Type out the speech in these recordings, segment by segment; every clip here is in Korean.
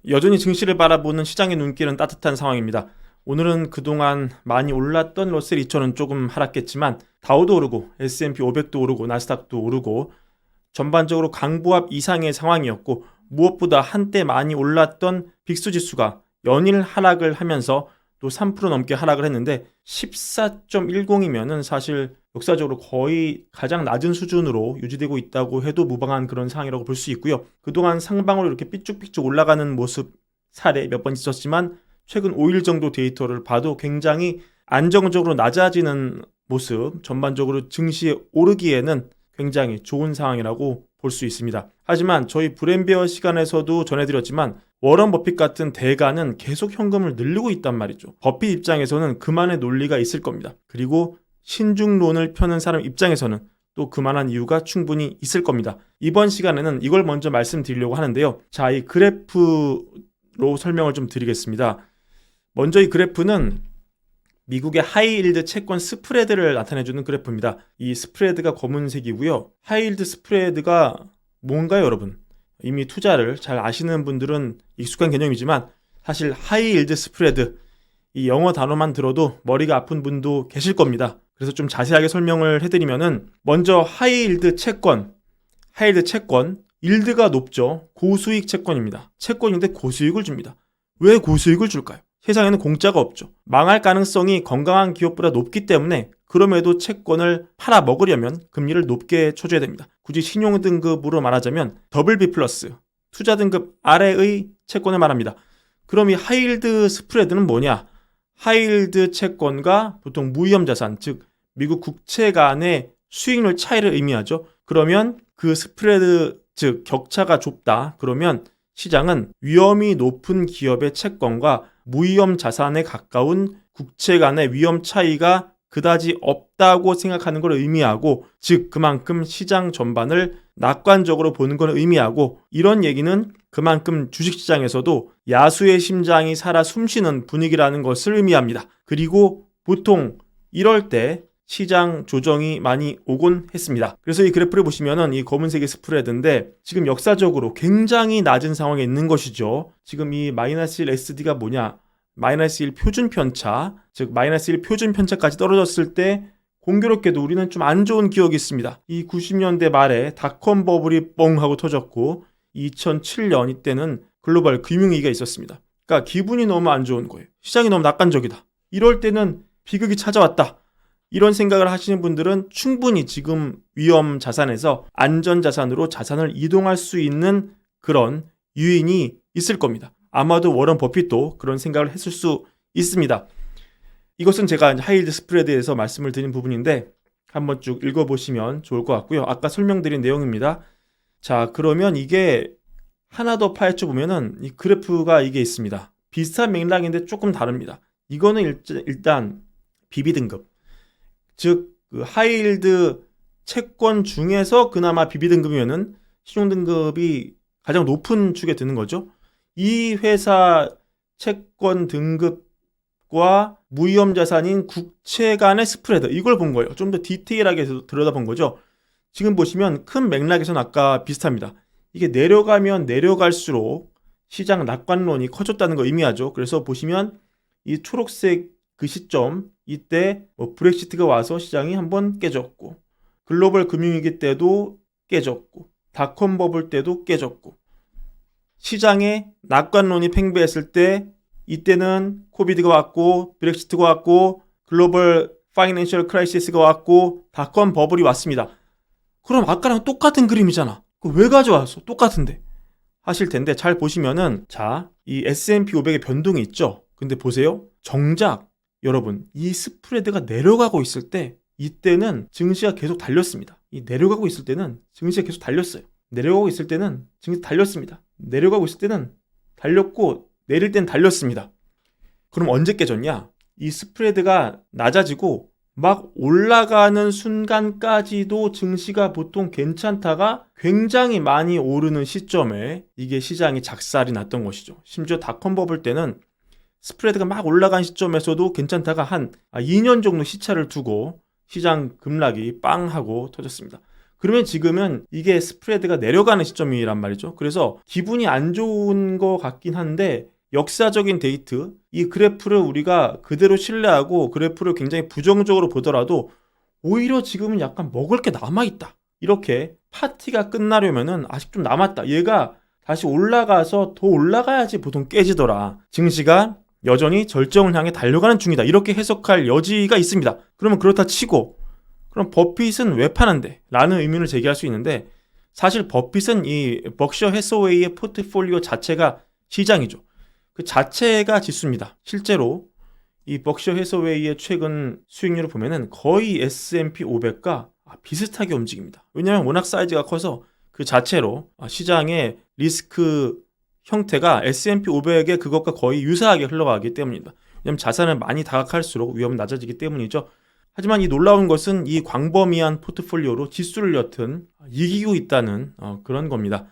여전히 증시를 바라보는 시장의 눈길은 따뜻한 상황입니다. 오늘은 그동안 많이 올랐던 러셀 2000은 조금 하락했지만 다우도 오르고 S&P 500도 오르고 나스닥도 오르고 전반적으로 강보합 이상의 상황이었고, 무엇보다 한때 많이 올랐던 빅스 지수가 연일 하락을 하면서 또 3% 넘게 하락을 했는데 14.10이면은 사실 역사적으로 거의 가장 낮은 수준으로 유지되고 있다고 해도 무방한 그런 상황이라고 볼 수 있고요. 그동안 상방으로 이렇게 삐쭉삐쭉 올라가는 모습 사례 몇 번 있었지만 최근 5일 정도 데이터를 봐도 굉장히 안정적으로 낮아지는 모습, 전반적으로 증시에 오르기에는 굉장히 좋은 상황이라고 볼 수 있습니다. 하지만 저희 브랜베어 시간에서도 전해드렸지만 워런 버핏 같은 대가는 계속 현금을 늘리고 있단 말이죠. 버핏 입장에서는 그만의 논리가 있을 겁니다. 그리고 신중론을 펴는 사람 입장에서는 또 그만한 이유가 충분히 있을 겁니다. 이번 시간에는 이걸 먼저 말씀드리려고 하는데요. 자, 이 그래프로 설명을 좀 드리겠습니다. 먼저 이 그래프는 미국의 하이힐드 채권 스프레드를 나타내주는 그래프입니다. 이 스프레드가 검은색이고요. 하이힐드 스프레드가 뭔가요, 여러분? 이미 투자를 잘 아시는 분들은 익숙한 개념이지만 사실 하이힐드 스프레드, 이 영어 단어만 들어도 머리가 아픈 분도 계실 겁니다. 그래서 좀 자세하게 설명을 해드리면은 먼저 하이힐드 채권, 일드가 높죠. 고수익 채권입니다. 채권인데 고수익을 줍니다. 왜 고수익을 줄까요? 세상에는 공짜가 없죠. 망할 가능성이 건강한 기업보다 높기 때문에 그럼에도 채권을 팔아 먹으려면 금리를 높게 쳐줘야 됩니다. 굳이 신용등급으로 말하자면 BB+, 투자 등급 아래의 채권을 말합니다. 그럼 이 하이힐드 스프레드는 뭐냐? 하이힐드 채권과 보통 무위험 자산, 즉 미국 국채 간의 수익률 차이를 의미하죠. 그러면 그 스프레드, 즉 격차가 좁다. 그러면 시장은 위험이 높은 기업의 채권과 무위험 자산에 가까운 국채 간의 위험 차이가 그다지 없다고 생각하는 걸 의미하고, 즉 그만큼 시장 전반을 낙관적으로 보는 걸 의미하고, 이런 얘기는 그만큼 주식시장에서도 야수의 심장이 살아 숨쉬는 분위기라는 것을 의미합니다. 그리고 보통 이럴 때 시장 조정이 많이 오곤 했습니다. 그래서 이 그래프를 보시면은 이 검은색이 스프레드인데 지금 역사적으로 굉장히 낮은 상황에 있는 것이죠. 지금 이 -1 SD가 뭐냐? -1 표준 편차, 즉 -1 표준 편차까지 떨어졌을 때 공교롭게도 우리는 좀 안 좋은 기억이 있습니다. 이 90년대 말에 닷컴 버블이 뻥 하고 터졌고 2007년 이때는 글로벌 금융위기가 있었습니다. 그러니까 기분이 너무 안 좋은 거예요. 시장이 너무 낙관적이다. 이럴 때는 비극이 찾아왔다. 이런 생각을 하시는 분들은 충분히 지금 위험 자산에서 안전 자산으로 자산을 이동할 수 있는 그런 유인이 있을 겁니다. 아마도 워런 버핏도 그런 생각을 했을 수 있습니다. 이것은 제가 하이힐드 스프레드에서 말씀을 드린 부분인데 한번 쭉 읽어보시면 좋을 것 같고요. 아까 설명드린 내용입니다. 자, 그러면 이게 하나 더 파헤쳐 보면은 이 그래프가 이게 있습니다. 비슷한 맥락인데 조금 다릅니다. 이거는 일단 BB 등급, 즉 그 하이힐드 채권 중에서 그나마 BB 등급이면은 신용 등급이 가장 높은 축에 드는 거죠. 이 회사 채권 등급과 무위험 자산인 국채 간의 스프레드, 이걸 본 거예요. 좀 더 디테일하게 들여다본 거죠. 지금 보시면 큰 맥락에서는 아까 비슷합니다. 이게 내려가면 내려갈수록 시장 낙관론이 커졌다는 거 의미하죠. 그래서 보시면 이 초록색 그 시점, 이때 브렉시트가 와서 시장이 한번 깨졌고, 글로벌 금융위기 때도 깨졌고, 닷컴 버블 때도 깨졌고, 시장에 낙관론이 팽배했을 때 이때는 코비드가 왔고, 브렉시트가 왔고, 글로벌 파이낸셜 크라이시스가 왔고, 닷컴 버블이 왔습니다. 그럼 아까랑 똑같은 그림이잖아. 왜 가져왔어? 똑같은데 하실 텐데, 잘 보시면은, 자, 이 S&P 500의 변동이 있죠. 근데 보세요. 정작 여러분, 이 스프레드가 내려가고 있을 때 이때는 증시가 계속 달렸습니다. 이 내려가고 있을 때는 증시가 계속 달렸어요. 내려가고 있을 때는 증시 달렸습니다. 내려가고 있을 때는 달렸고 내릴 땐 달렸습니다. 그럼 언제 깨졌냐? 이 스프레드가 낮아지고 막 올라가는 순간까지도 증시가 보통 괜찮다가 굉장히 많이 오르는 시점에 이게 시장이 작살이 났던 것이죠. 심지어 닷컴 버블 때는 스프레드가 막 올라간 시점에서도 괜찮다가 한 2년 정도 시차를 두고 시장 급락이 빵 하고 터졌습니다. 그러면 지금은 이게 스프레드가 내려가는 시점이란 말이죠. 그래서 기분이 안 좋은 것 같긴 한데 역사적인 데이트, 이 그래프를 우리가 그대로 신뢰하고 그래프를 굉장히 부정적으로 보더라도 오히려 지금은 약간 먹을 게 남아있다. 이렇게 파티가 끝나려면은 아직 좀 남았다. 얘가 다시 올라가서 더 올라가야지 보통 깨지더라. 증시가 여전히 절정을 향해 달려가는 중이다. 이렇게 해석할 여지가 있습니다. 그러면 그렇다 치고 그럼 버핏은 왜 파는데? 라는 의문을 제기할 수 있는데 사실 버핏은 이 벅셔 해서웨이의 포트폴리오 자체가 시장이죠. 그 자체가 지수입니다. 실제로 이 벅셔 해서웨이의 최근 수익률을 보면은 거의 S&P 500과 비슷하게 움직입니다. 왜냐하면 워낙 사이즈가 커서 그 자체로 시장의 리스크 형태가 S&P 500의 그것과 거의 유사하게 흘러가기 때문입니다. 왜냐하면 자산을 많이 다각할수록 위험은 낮아지기 때문이죠. 하지만 이 놀라운 것은 이 광범위한 포트폴리오로 지수를 여튼 이기고 있다는 그런 겁니다.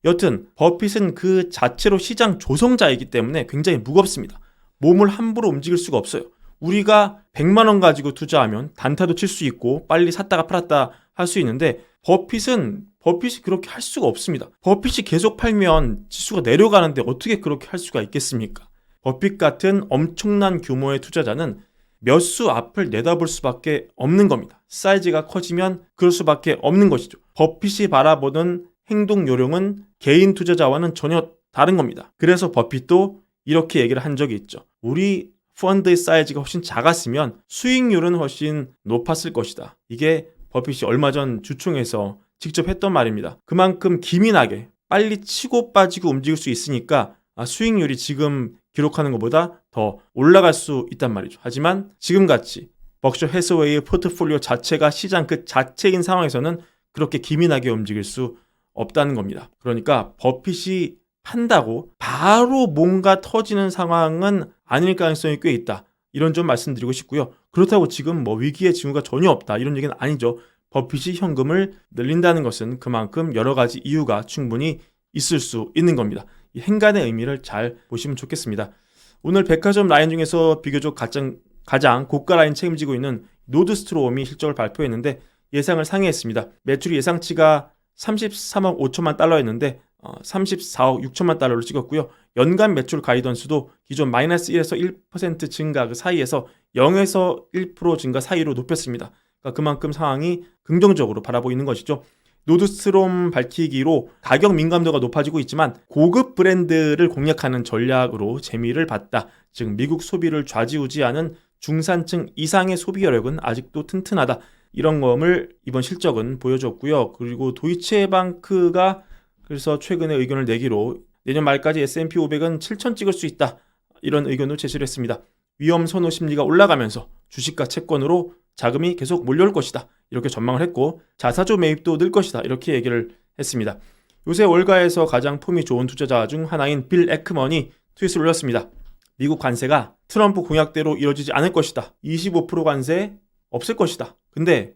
여튼 버핏은 그 자체로 시장 조성자이기 때문에 굉장히 무겁습니다. 몸을 함부로 움직일 수가 없어요. 우리가 100만 원 가지고 투자하면 단타도 칠 수 있고 빨리 샀다가 팔았다 할 수 있는데 버핏이 그렇게 할 수가 없습니다. 버핏이 계속 팔면 지수가 내려가는데 어떻게 그렇게 할 수가 있겠습니까? 버핏 같은 엄청난 규모의 투자자는 몇 수 앞을 내다볼 수밖에 없는 겁니다. 사이즈가 커지면 그럴 수밖에 없는 것이죠. 버핏이 바라보는 행동 요령은 개인 투자자와는 전혀 다른 겁니다. 그래서 버핏도 이렇게 얘기를 한 적이 있죠. 우리 펀드의 사이즈가 훨씬 작았으면 수익률은 훨씬 높았을 것이다. 이게 버핏이 얼마 전 주총에서 직접 했던 말입니다. 그만큼 기민하게 빨리 치고 빠지고 움직일 수 있으니까 수익률이 지금 기록하는 것보다 더 올라갈 수 있단 말이죠. 하지만 지금같이 벅셔 해서웨이의 포트폴리오 자체가 시장 그 자체인 상황에서는 그렇게 기민하게 움직일 수 없다는 겁니다. 그러니까 버핏이 판다고 바로 뭔가 터지는 상황은 아닐 가능성이 꽤 있다. 이런 점 말씀드리고 싶고요. 그렇다고 지금 위기의 징후가 전혀 없다. 이런 얘기는 아니죠. 버핏이 현금을 늘린다는 것은 그만큼 여러 가지 이유가 충분히 있을 수 있는 겁니다. 이 행간의 의미를 잘 보시면 좋겠습니다. 오늘 백화점 라인 중에서 비교적 가장 고가 라인 책임지고 있는 노드스트롬이 실적을 발표했는데 예상을 상회했습니다. 매출이 예상치가 33억 5천만 달러였는데 34억 6천만 달러를 찍었고요. 연간 매출 가이던스도 기존 마이너스 1에서 1% 증가 그 사이에서 0에서 1% 증가 사이로 높였습니다. 그러니까 그만큼 상황이 긍정적으로 바라보이는 것이죠. 노드스트롬 밝히기로 가격 민감도가 높아지고 있지만 고급 브랜드를 공략하는 전략으로 재미를 봤다. 즉 미국 소비를 좌지우지하는 중산층 이상의 소비 여력은 아직도 튼튼하다. 이런 점을 이번 실적은 보여줬고요. 그리고 도이체방크가 그래서 최근에 의견을 내기로 내년 말까지 S&P 500은 7천 찍을 수 있다. 이런 의견을 제시를 했습니다. 위험 선호 심리가 올라가면서 주식과 채권으로 자금이 계속 몰려올 것이다. 이렇게 전망을 했고 자사주 매입도 늘 것이다. 이렇게 얘기를 했습니다. 요새 월가에서 가장 폼이 좋은 투자자 중 하나인 빌 에크먼이 트윗을 올렸습니다. 미국 관세가 트럼프 공약대로 이루어지지 않을 것이다. 25% 관세 없을 것이다. 근데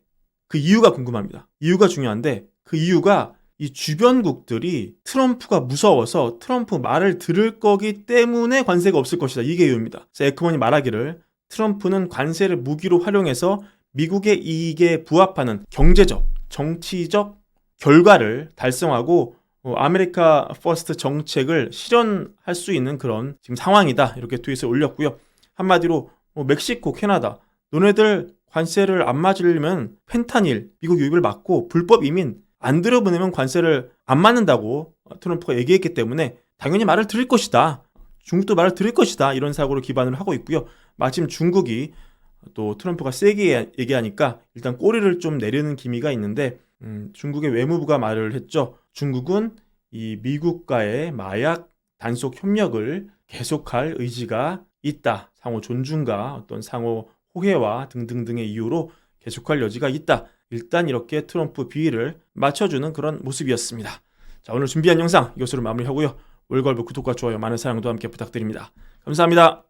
그 이유가 궁금합니다. 이유가 중요한데 그 이유가 이 주변국들이 트럼프가 무서워서 트럼프 말을 들을 거기 때문에 관세가 없을 것이다. 이게 이유입니다. 그래서 에크먼이 말하기를 트럼프는 관세를 무기로 활용해서 미국의 이익에 부합하는 경제적, 정치적 결과를 달성하고 아메리카 퍼스트 정책을 실현할 수 있는 그런 지금 상황이다. 이렇게 트윗을 올렸고요. 한마디로 멕시코, 캐나다 너네들 관세를 안 맞으려면 펜타닐, 미국 유입을 막고 불법 이민 안 들여보내면 관세를 안 맞는다고 트럼프가 얘기했기 때문에 당연히 말을 들을 것이다. 중국도 말을 들을 것이다. 이런 사고를 기반으로 하고 있고요. 마침 중국이 또 트럼프가 세게 얘기하니까 일단 꼬리를 좀 내리는 기미가 있는데 중국의 외무부가 말을 했죠. 중국은 이 미국과의 마약 단속 협력을 계속할 의지가 있다. 상호 존중과 어떤 상호 호혜와 등등등의 이유로 계속할 여지가 있다. 일단 이렇게 트럼프 비위를 맞춰주는 그런 모습이었습니다. 자, 오늘 준비한 영상 이것으로 마무리하고요. 월걸브 구독과 좋아요 많은 사랑도 함께 부탁드립니다. 감사합니다.